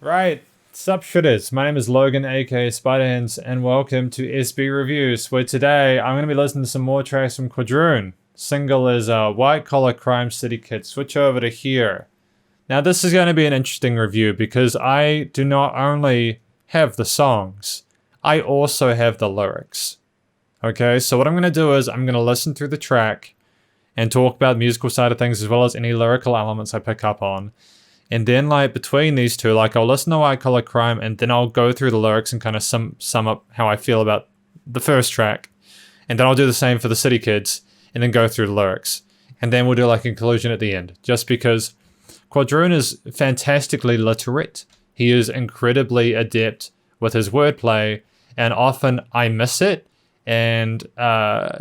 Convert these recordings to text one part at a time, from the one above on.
Right, sup shitters, my name is Logan aka Spiderhands and welcome to SB Reviews, where today I'm going to be listening to some more tracks from Quadroon. Single is White Collar Crime City Kid. Switch over to here. Now this is going to be an interesting review because I do not only have the songs, I also have the lyrics. Okay, so what I'm going to do is I'm going to listen through the track and talk about the musical side of things as well as any lyrical elements I pick up on. And then, like, between these two, like, I'll listen to White Collar Crime and then I'll go through the lyrics and kind of sum up how I feel about the first track. And then I'll do the same for the City Kids and then go through the lyrics. And then we'll do, like, a conclusion at the end. Just because Quadroon is fantastically literate. He is incredibly adept with his wordplay. And often I miss it. And,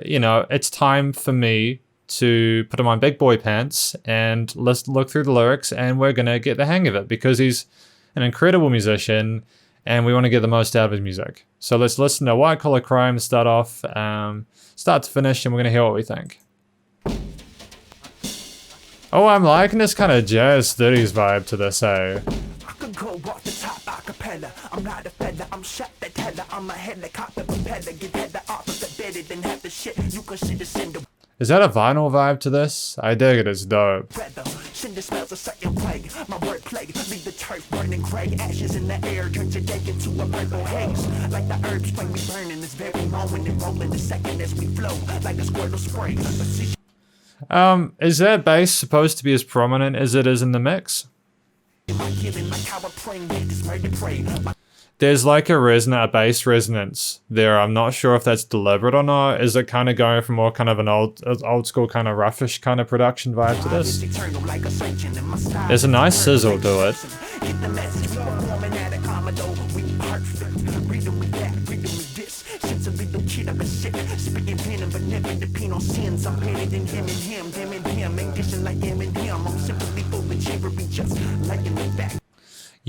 you know, it's time for me to put on my big boy pants and let's look through the lyrics, and we're gonna get the hang of it because he's an incredible musician and we want to get the most out of his music. So let's listen to White Collar Crime start off, start to finish, and we're gonna hear what we think. Oh, I'm liking this kind of jazz 30s vibe to this, eh? Go off the top acapella. I'm not a fella, I'm shot that teller. I'm a helicopter propeller. Get header off of the better than half the shit you consider cinder. Is that a vinyl vibe to this? I dig it, it's dope. Cinder smells a certain plague. My word plague, leave the turf burning gray. Ashes in the air, turn your day into a purple haze. Like the herbs when we burn in this very moment and rolling the second as we flow, like a squirtle spray. Is that bass supposed to be as prominent as it is in the mix? There's like a bass resonance there. I'm not sure if that's deliberate or not. Is it kind of going from more kind of an old school kind of roughish kind of production vibe to this? There's a nice sizzle to it.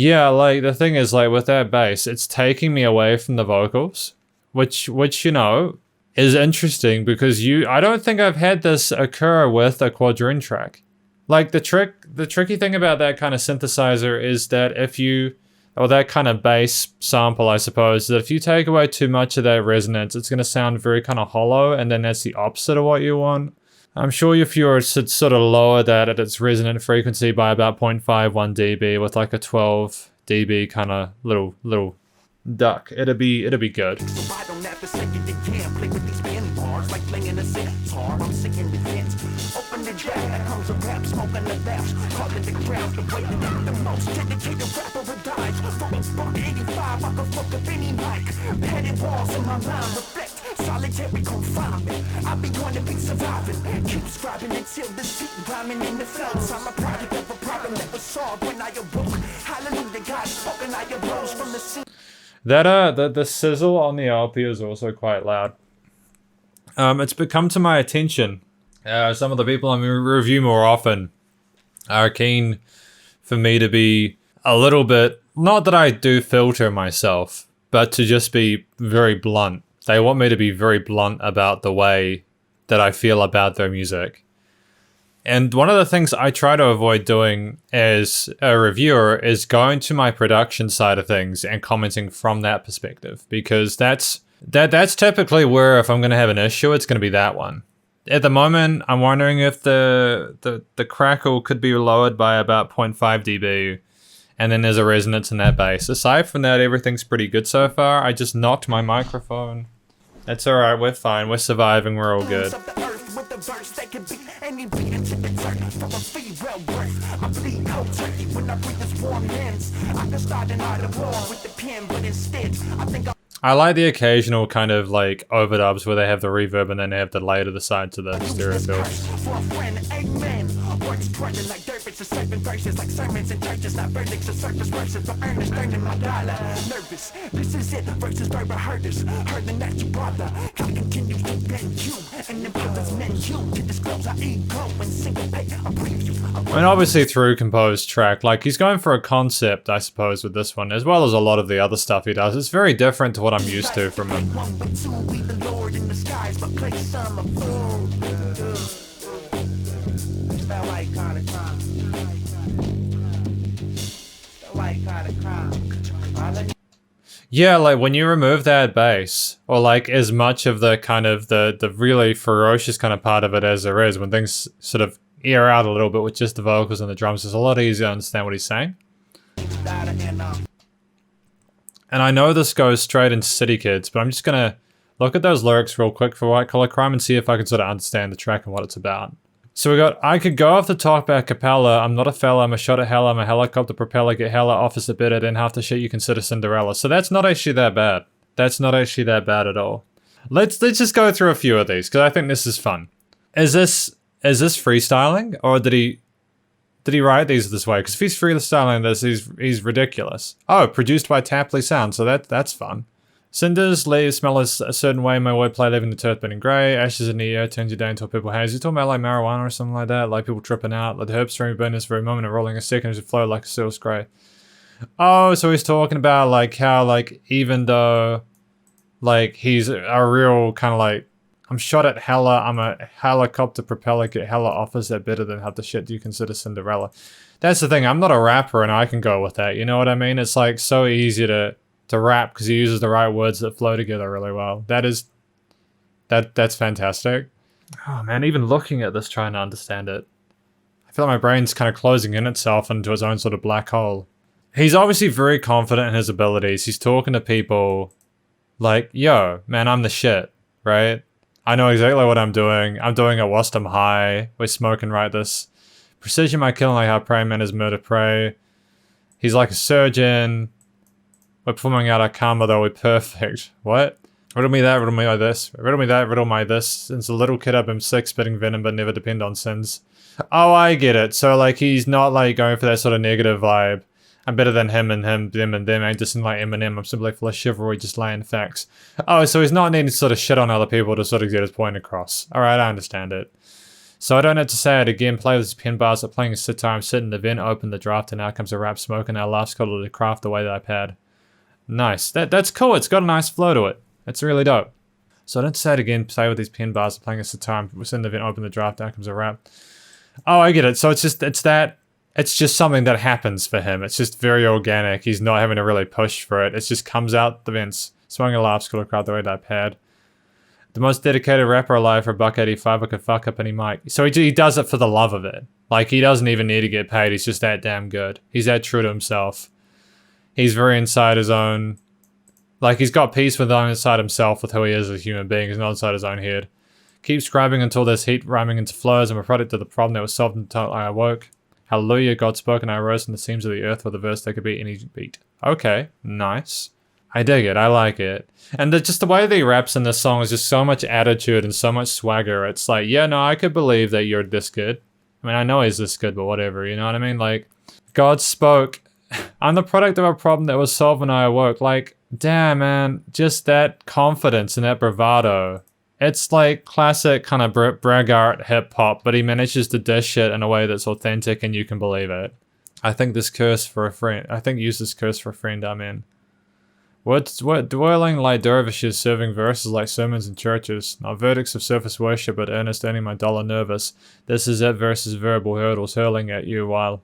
Yeah, like the thing is, like with that bass, it's taking me away from the vocals, which you know is interesting because I don't think I've had this occur with a Quadroon track. Like the tricky thing about that kind of synthesizer is that or that kind of bass sample, I suppose, that if you take away too much of that resonance, it's going to sound very kind of hollow, and then that's the opposite of what you want. I'm sure if you were to sort of lower that at its resonant frequency by about 0.51 dB with like a 12 dB kind of little duck, it'd be good. Solitary confinement. I'll be going to be surviving. Keep scribing until the seat rhyming in the flows. I'm a product of a problem that was solved when I awoke. Hallelujah, God spoken, I arose from the sea. That the sizzle on the LP is also quite loud. It's become to my attention. Some of the people I review more often are keen for me to be a little bit, not that I do filter myself, but to just be very blunt. They want me to be very blunt about the way that I feel about their music. And one of the things I try to avoid doing as a reviewer is going to my production side of things and commenting from that perspective, because that's typically where, if I'm going to have an issue, it's going to be that one. At the moment, I'm wondering if the crackle could be lowered by about 0.5 dB. And then there's a resonance in that bass. Aside from that, everything's pretty good so far. I just knocked my microphone. That's alright, we're fine. We're surviving, we're all good. I like the occasional kind of like overdubs where they have the reverb and then they have the delay to the side to the stereo field. I mean, obviously through composed track, like he's going for a concept, I suppose, with this one, as well as a lot of the other stuff he does. It's very different to what I'm used to from him. Yeah, like when you remove that bass, or like as much of the kind of the really ferocious kind of part of it as there is, when things sort of air out a little bit with just the vocals and the drums, it's a lot easier to understand what he's saying. And I know this goes straight into City Kids, but I'm just gonna look at those lyrics real quick for White Collar Crime and see if I can sort of understand the track and what it's about. So we got, I could go off the top a cappella, I'm not a fella, I'm a shot at hella, I'm a helicopter propeller, get hella officer bitter, then half the shit you consider Cinderella. So that's not actually that bad. That's not actually that bad at all. Let's just go through a few of these, because I think this is fun. Is this freestyling, or did he write these this way? Because if he's freestyling this, he's ridiculous. Oh, produced by Tapley Sound, so that's fun. Cinders, leaves smell a certain way, my wordplay leaving the turf burning grey, ashes in the air turns you down into a purple haze. You're talking about like marijuana or something like that, like people tripping out, like the herb stream burn this very moment of rolling a second as it flow like a silver spray. Oh, so he's talking about like how like even though like he's a real kind of like, I'm shot at hella, I'm a helicopter propeller, get hella offers that better than half the shit you consider Cinderella. That's the thing, I'm not a rapper and I can go with that, you know what I mean? It's like so easy to rap because he uses the right words that flow together really well. That's fantastic. Oh man, even looking at this, trying to understand it, I feel like my brain's kind of closing in itself into its own sort of black hole. He's obviously very confident in his abilities. He's talking to people like, yo, man, I'm the shit, right? I know exactly what I'm doing. I'm doing it whilst I'm high. We're smoking right this. Precision my killing like how praying man is murder prey. He's like a surgeon. We're performing out our karma though we're perfect. What? Riddle me that, riddle me this. Riddle me that, riddle my this. Since a little kid I've been sick, spitting venom but never depend on sins. Oh, I get it. So like he's not like going for that sort of negative vibe. I'm better than him and him, them and them. I ain't just in like Eminem. I'm simply full of chivalry, just laying facts. Oh, so he's not needing to sort of shit on other people to sort of get his point across. Alright, I understand it. So I don't have to say it again. Play with his pen bars, like playing a sitar. I'm sitting in the vent, open the draft, and out comes a rap smoke, and our laughs got to craft the way that I've had. Nice. That's cool. It's got a nice flow to it. It's really dope. So I don't say it again. Play with these pen bars, playing a sitar. We're sitting in the vent, open the draft, out comes a rap. Oh, I get it. So it's just something that happens for him. It's just very organic. He's not having to really push for it. It just comes out the vents. Swung a laugh, got to craft the way that I've had. The most dedicated rapper alive for $1.85. I could fuck up any mic. So he does it for the love of it. Like he doesn't even need to get paid. He's just that damn good. He's that true to himself. He's very inside his own, like he's got peace with inside himself with who he is as a human being. He's not inside his own head. Keep scribing until there's heat rhyming into flows. I'm a product of the problem that was solved until I awoke. Hallelujah, God spoke and I arose from the seams of the earth with a verse that could be any beat. Okay, nice. I dig it, I like it. And just the way that he raps in this song is just so much attitude and so much swagger. It's like, yeah, no, I could believe that you're this good. I mean, I know he's this good, but whatever, you know what I mean? Like, God spoke. I'm the product of a problem that was solved when I awoke. Like, damn, man, just that confidence and that bravado. It's like classic kind of braggart hip-hop, but he manages to dish it in a way that's authentic and you can believe it. I think this curse for a friend. I think use this curse for a friend I'm in. What dwelling like dervishes, serving verses like sermons in churches. Not verdicts of surface worship, but earnest earning my dollar nervous. This is it versus verbal hurdles hurling at you while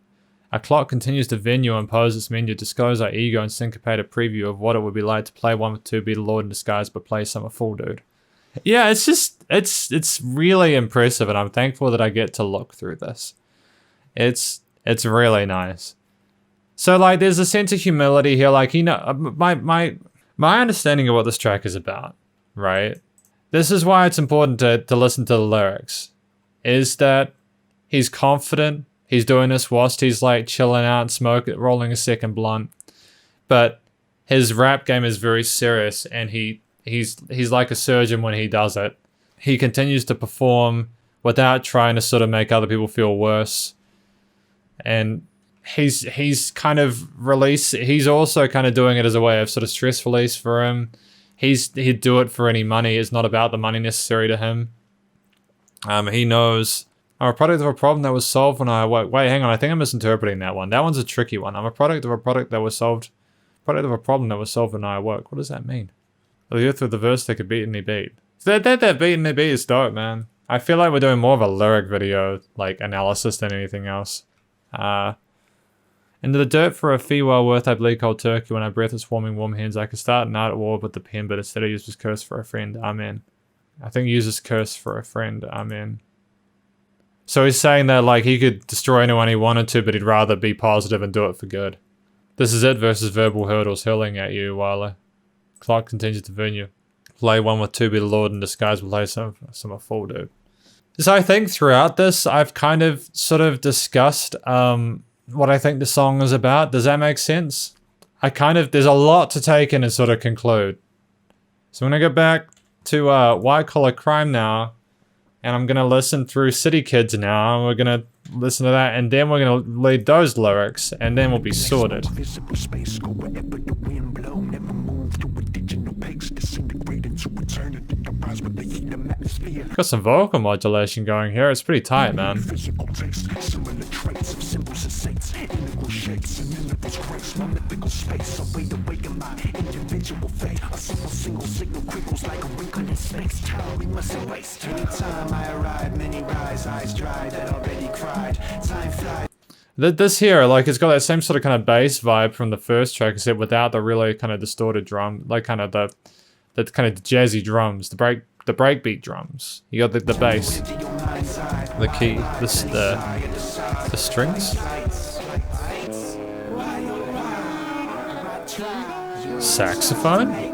our clock continues to venue and pose its menu, disclose our ego and syncopate a preview of what it would be like to play one with two, be the Lord in disguise, but play some a fool dude. Yeah, it's just, it's really impressive and I'm thankful that I get to look through this. It's really nice. So like there's a sense of humility here, like, you know, my understanding of what this track is about, right? This is why it's important to listen to the lyrics, is that he's confident. He's doing this whilst he's like chilling out and smoking, rolling a second blunt. But his rap game is very serious and he's like a surgeon when he does it. He continues to perform without trying to sort of make other people feel worse. And he's kind of he's also kind of doing it as a way of sort of stress release for him. He'd do it for any money. It's not about the money necessary to him. He knows I'm a product of a problem that was solved when I awoke. Wait, hang on. I think I'm misinterpreting that one. That one's a tricky one. I'm a product of a product that was solved. Product of a problem that was solved when I awoke. What does that mean? The earth with the verse that could beat any beat. That beat any beat is dope, man. I feel like we're doing more of a lyric video, like analysis than anything else. And Into the dirt for a fee well worth I bleed cold turkey when I breath is warming warm hands. I could start an art at war with the pen, but instead I use this curse for a friend. Amen. I think use this curse for a friend. Amen. So he's saying that like he could destroy anyone he wanted to, but he'd rather be positive and do it for good. This is it versus verbal hurdles hurling at you while the clock continues to burn you. Play one with two, be the Lord in disguise, will play some a fool dude. So I think throughout this, I've kind of sort of discussed what I think the song is about. Does that make sense? There's a lot to take in and sort of conclude. So I'm gonna go back to White Collar Crime now, and I'm gonna listen through City Kids now, and we're gonna listen to that, and then we're gonna lead those lyrics, and then we'll be sorted. Got some vocal modulation going here. It's pretty tight, man. This here, like, it's got that same sort of kind of bass vibe from the first track, except without the really kind of distorted drum, like kind of the kind of jazzy drums, the breakbeat drums. You got the bass, the key, the strings, saxophone.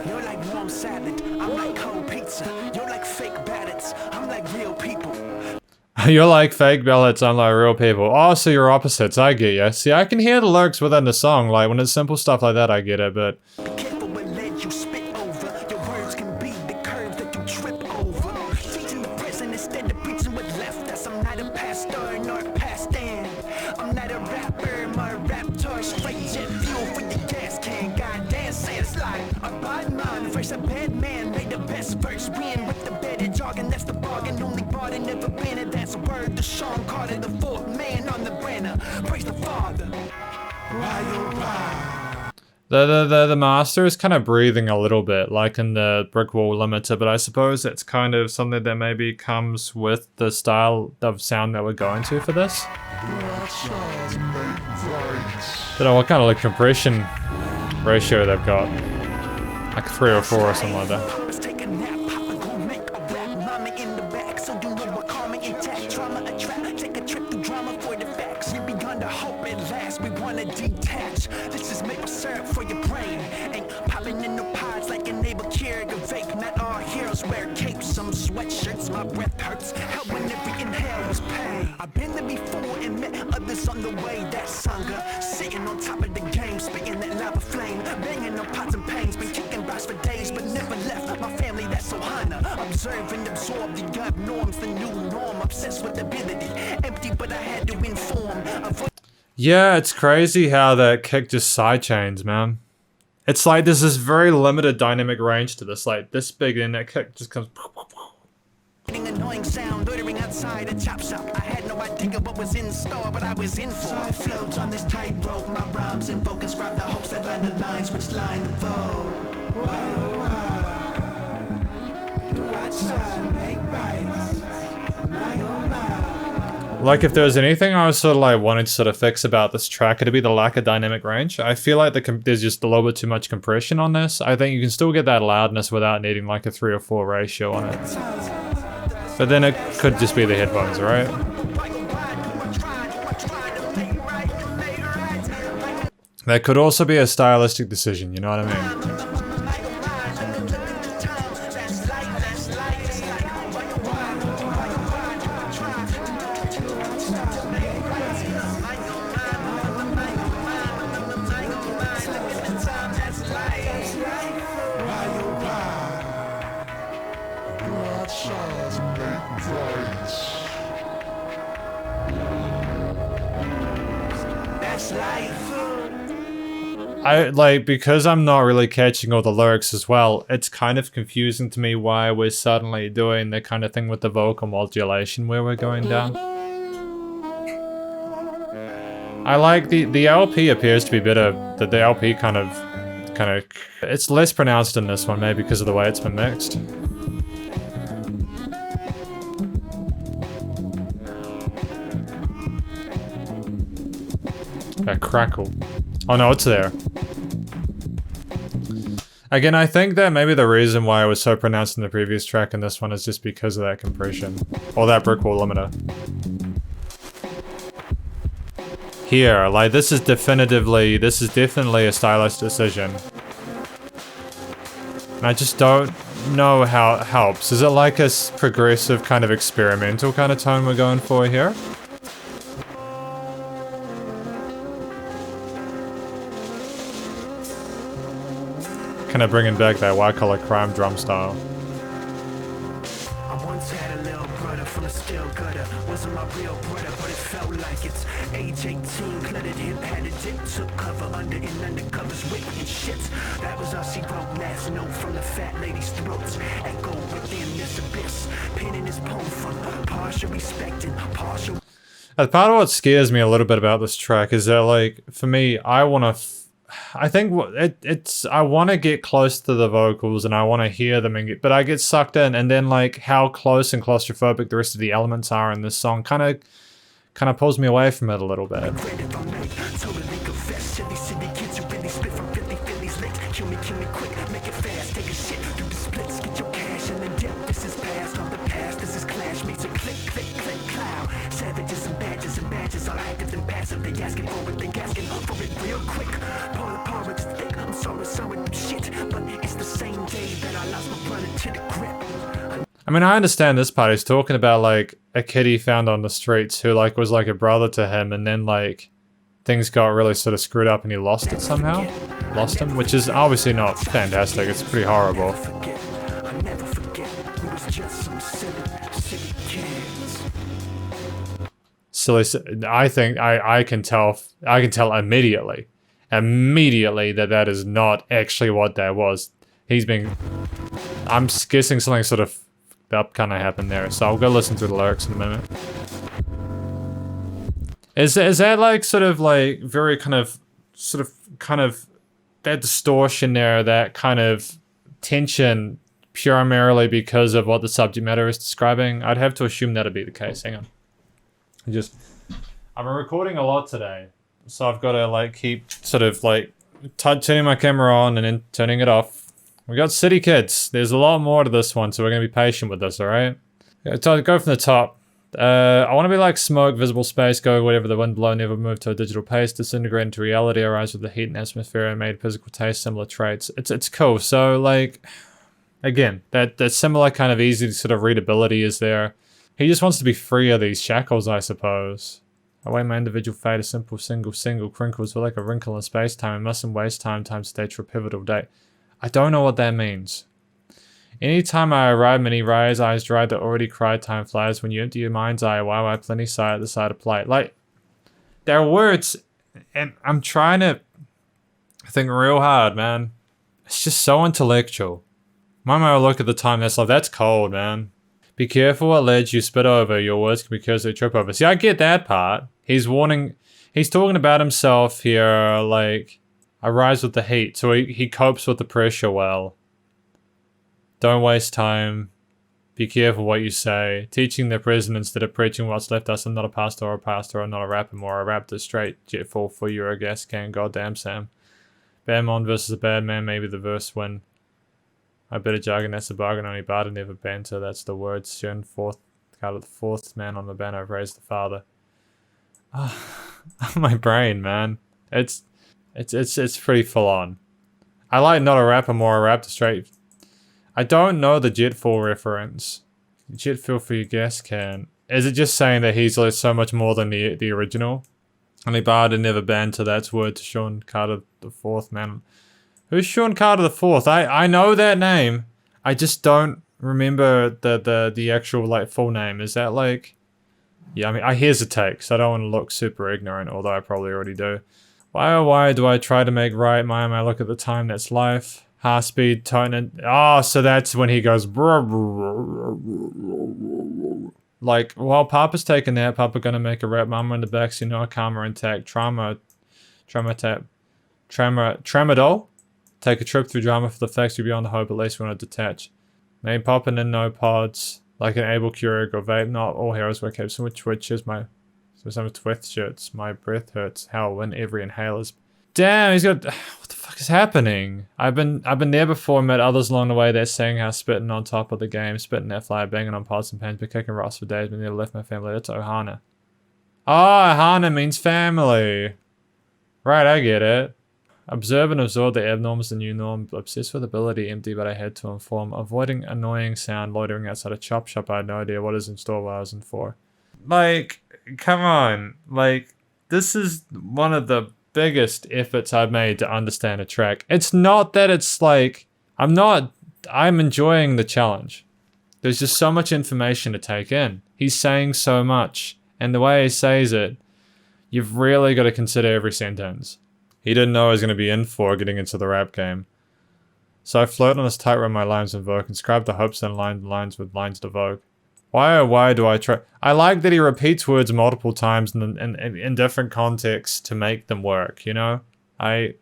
You're like warm salad, I'm like cold pizza. You're like fake ballots, I'm like real people. You're like fake ballots, I'm like real people. Oh, so you're opposites, I get you. See, I can hear the lyrics within the song, like when it's simple stuff like that, I get it, but... Careful what lead you spit over. Your words can be the curves that you trip over. Teaching the present instead of preaching what left us. I'm not a pastor nor a past end. I'm not a rapper, my raptor. Straight jet fuel for your gas can. Goddamn, say it's like a bad man versus a bad man. Made the best verse win with the better jargon. That's the bargain. Only barred and never been it. That's a word to Sean Carter, the fourth man on the banner. Praise the Father. The master is kind of breathing a little bit, like in the Brick Wall Limiter, but I suppose it's kind of something that maybe comes with the style of sound that we're going to for this. Don't know what kind of like compression ratio they've got. Like 3 or 4 or something like that. Sweatshirts, my breath hurts. How when every inhale was pain. I've been there before and met others on the way. That's hunger. Sitting on top of the game, spitting that lava flame, banging on pots and pains. Been kicking rocks for days, but never left my family. That's so Hana. Observe and absorb the gut norms, the new norm. Obsessed with ability, empty, but I had to inform. Yeah, it's crazy how that kick just sidechains, man. It's like there's this very limited dynamic range to this, like this big, and that kick just comes. Annoying sound, loitering outside a chop shop. I had no idea what was in store, but I was in for. So I float on this tightrope, my rhymes in focus, grab the hopes that line the lines which line the vote. Do I try to make right? Like if there was anything I was sort of like wanting to sort of fix about this track, it'd be the lack of dynamic range. I feel like there's just a little bit too much compression on this. I think you can still get that loudness without needing like a 3 or 4 ratio on it. But then it could just be the headphones, right? That could also be a stylistic decision, you know what I mean? Because I'm not really catching all the lyrics as well, it's kind of confusing to me why we're suddenly doing the kind of thing with the vocal modulation where we're going down. I like the LP appears to be better, that the LP kind of, it's less pronounced in this one, maybe because of the way it's been mixed. That crackle. Oh no, it's there. Again, I think that maybe the reason why it was so pronounced in the previous track and this one is just because of that compression. Or that brick wall limiter. Here, like this is definitely a stylish decision. And I just don't know how it helps. Is it like a progressive kind of experimental kind of tone we're going for here? Kind of bringing back that white collar crime drum style. I once had a little brother from a steel gutter. Wasn't my real brother, but it felt like it's age 18. Cluttered hip, had a dip, took cover under in undercovers, whipping shit. That was all she wrote. Last note from the fat lady's throats. Echo within this abyss. Pinning his poem from partial respecting, partial. Part of what scares me a little bit about this track is that, like, for me, I want to. I think I want to get close to the vocals and I want to hear them, but I get sucked in, and then like how close and claustrophobic the rest of the elements are in this song kind of pulls me away from it a little bit. I mean, I understand this part. He's talking about like a kid he found on the streets who like was like a brother to him, and then like things got really sort of screwed up and he lost it somehow. Lost him, which is obviously not fantastic. It's pretty horrible. Silly. I think I can tell immediately that is not actually what that was. I'm guessing something sort of up kind of happened there, so I'll go listen to the lyrics in a minute. Is that like sort of like very kind of that distortion there, that kind of tension primarily because of what the subject matter is describing? I'd have to assume that'd be the case. Hang on. I'm recording a lot today, so I've got to like keep sort of like turning my camera on and then turning it off. We got City Kids. There's a lot more to this one, so we're going to be patient with this, alright? Go from the top. I want to be like smoke, visible space, go whatever the wind blow, never move to a digital pace, disintegrate into reality, arise with the heat and atmosphere, and made physical taste, similar traits. It's cool. So, like, again, that similar kind of easy sort of readability is there. He just wants to be free of these shackles, I suppose. Away my individual fate, a simple single crinkles with like a wrinkle in space-time, and mustn't waste time stage for a pivotal date. I don't know what that means. Anytime I arrive, many rise, eyes dry that already cried, time flies. When you empty your mind's eye, why plenty sigh at the side of play. Like, there are words, and I'm trying to think real hard, man. It's just so intellectual. My look at the time, that's cold, man. Be careful what ledge you spit over. Your words can be cursed they trip over. See, I get that part. He's talking about himself here, like, I rise with the heat, so he copes with the pressure well. Don't waste time. Be careful what you say. Teaching the present instead of preaching what's left us. I'm not a pastor, I'm not a rapper, more a raptor straight. Jetfall for you, a gas can. Goddamn Sam. Badmon versus a bad man, maybe the verse win. I bet a jargon, that's a bargain, only barter, never banter. That's the word. Shown forth, card of the fourth man on the banner, I've raised the father. Oh, my brain, man. It's pretty full on. I like not a rapper, more a raptor straight. I don't know the Jetfall reference. Jetfall for your gas can. Is it just saying that he's like so much more than the original? Only barter, never banter. That's word to Sean Carter the fourth man. Who's Sean Carter the fourth? I know that name. I just don't remember the actual like full name. Is that like? Yeah, I mean I hesitate because I don't want to look super ignorant, although I probably already do. Why oh why do I try to make right? My look at the time, that's life. Half speed, tone and so that's when he goes like while Papa's taking that, Papa gonna make a rap, Mama in the back, so you know, karma intact, tramadol. Take a trip through drama for the facts you're beyond the hope, at least we want to detach. Main popping in no pods, like an able Keurig or vape, not all heroes wear capes, which is my So some twist shirts. My breath hurts. How when every inhaler's. Damn, he's got. What the fuck is happening? I've been there before. Met others along the way. They're saying how spitting on top of the game, spitting that fly, banging on pots and pans, but kicking rocks for days. But never left my family. That's Ohana. Oh, Ohana means family. Right, I get it. Observe and absorb the abnormal is the new norm. Obsessed with ability, empty, but I had to inform. Avoiding annoying sound, loitering outside a chop shop. I had no idea what is in store, what I was in for. Like, come on. Like, this is one of the biggest efforts I've made to understand a track. It's not that it's like, I'm enjoying the challenge. There's just so much information to take in. He's saying so much. And the way he says it, you've really got to consider every sentence. He didn't know I was going to be in for getting into the rap game. So I float on this tightrope my lines invoke, inscribe the hopes and line lines with lines to evoke. Why do I try? I like that he repeats words multiple times in different contexts to make them work, you know? That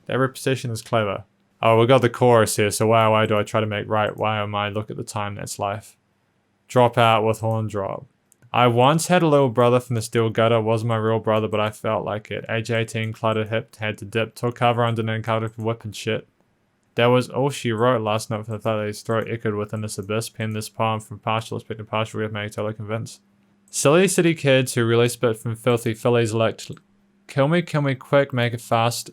repetition is clever. Oh, we got the chorus here, so why do I try to make right? Why am I look at the time that's life? Drop out with horn drop. I once had a little brother from the steel gutter. Wasn't my real brother, but I felt like it. Age 18, cluttered hip, had to dip. Took cover under an covered whip and shit. That was all she wrote last night for the thought that his throat echoed within this abyss. Penned this poem from partial aspect to partial with me totally convinced. Silly city kids who really spit from filthy fillies elect. Kill me quick, make it fast.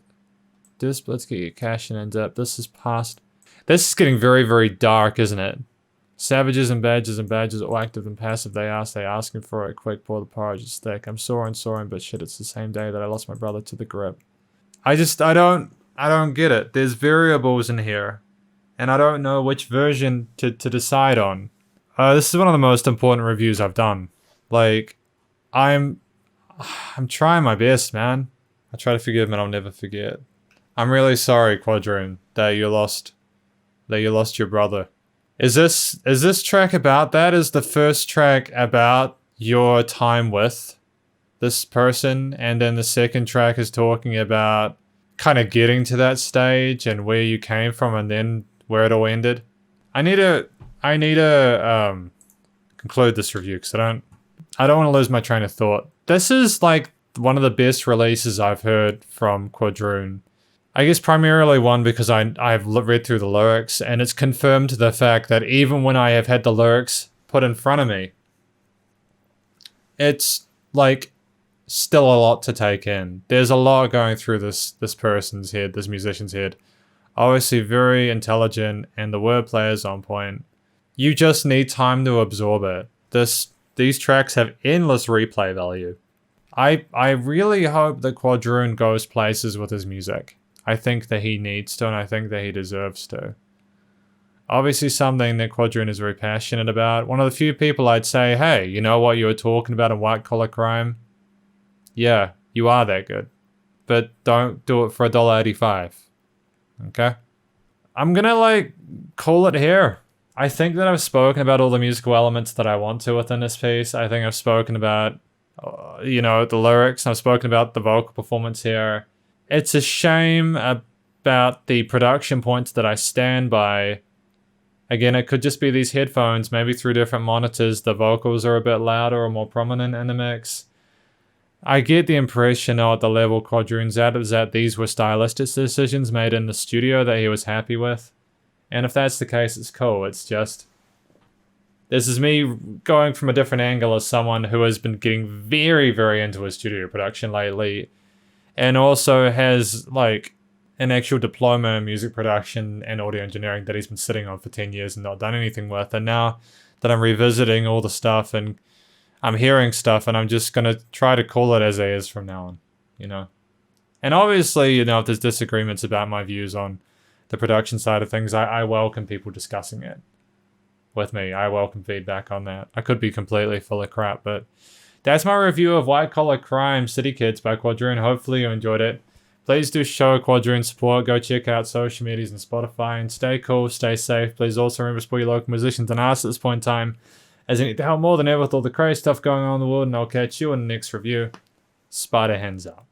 Do this, let's get your cash in and dip. This is past. This is getting very, very dark, isn't it? Savages and badges, all active and passive, they asking for it quick, pour the porridge is thick. I'm soaring, but shit, it's the same day that I lost my brother to the grip. I don't get it. There's variables in here, and I don't know which version to decide on. This is one of the most important reviews I've done. Like, I'm trying my best, man. I try to forgive, and I'll never forget. I'm really sorry, Quadroon, that you lost your brother. Is this track about that? Is the first track about your time with this person, and then the second track is talking about kind of getting to that stage and where you came from and then where it all ended? I need to conclude this review because I don't want to lose my train of thought. This is like one of the best releases I've heard from Quadroon. I guess primarily one because I've read through the lyrics, and it's confirmed the fact that even when I have had the lyrics put in front of me, it's like still a lot to take in. There's a lot going through this person's head, this musician's head. Obviously very intelligent, and the wordplay is on point. You just need time to absorb it. These tracks have endless replay value. I really hope that Quadroon goes places with his music. I think that he needs to, and I think that he deserves to. Obviously something that Quadroon is very passionate about. One of the few people I'd say, hey, you know what you were talking about in White Collar Crime? Yeah, you are that good. But don't do it for $1.85. Okay? I'm gonna, call it here. I think that I've spoken about all the musical elements that I want to within this piece. I think I've spoken about, the lyrics. I've spoken about the vocal performance here. It's a shame about the production points that I stand by. Again, it could just be these headphones. Maybe through different monitors, the vocals are a bit louder or more prominent in the mix. I get the impression at the level Quadroon's at is that these were stylistic decisions made in the studio that he was happy with. And if that's the case, it's cool. It's just... This is me going from a different angle as someone who has been getting very, very into his studio production lately. And also has, an actual diploma in music production and audio engineering that he's been sitting on for 10 years and not done anything with. And now that I'm revisiting all the stuff and I'm hearing stuff, and I'm just going to try to call it as it is from now on, And obviously, if there's disagreements about my views on the production side of things, I welcome people discussing it with me. I welcome feedback on that. I could be completely full of crap, but that's my review of White Collar Crime City Kids by Quadroon. Hopefully you enjoyed it. Please do show Quadroon support. Go check out social medias and Spotify, and stay cool, stay safe. Please also remember to support your local musicians and artists at this point in time, as they need to help more than ever with all the crazy stuff going on in the world. And I'll catch you in the next review. Spider hands up.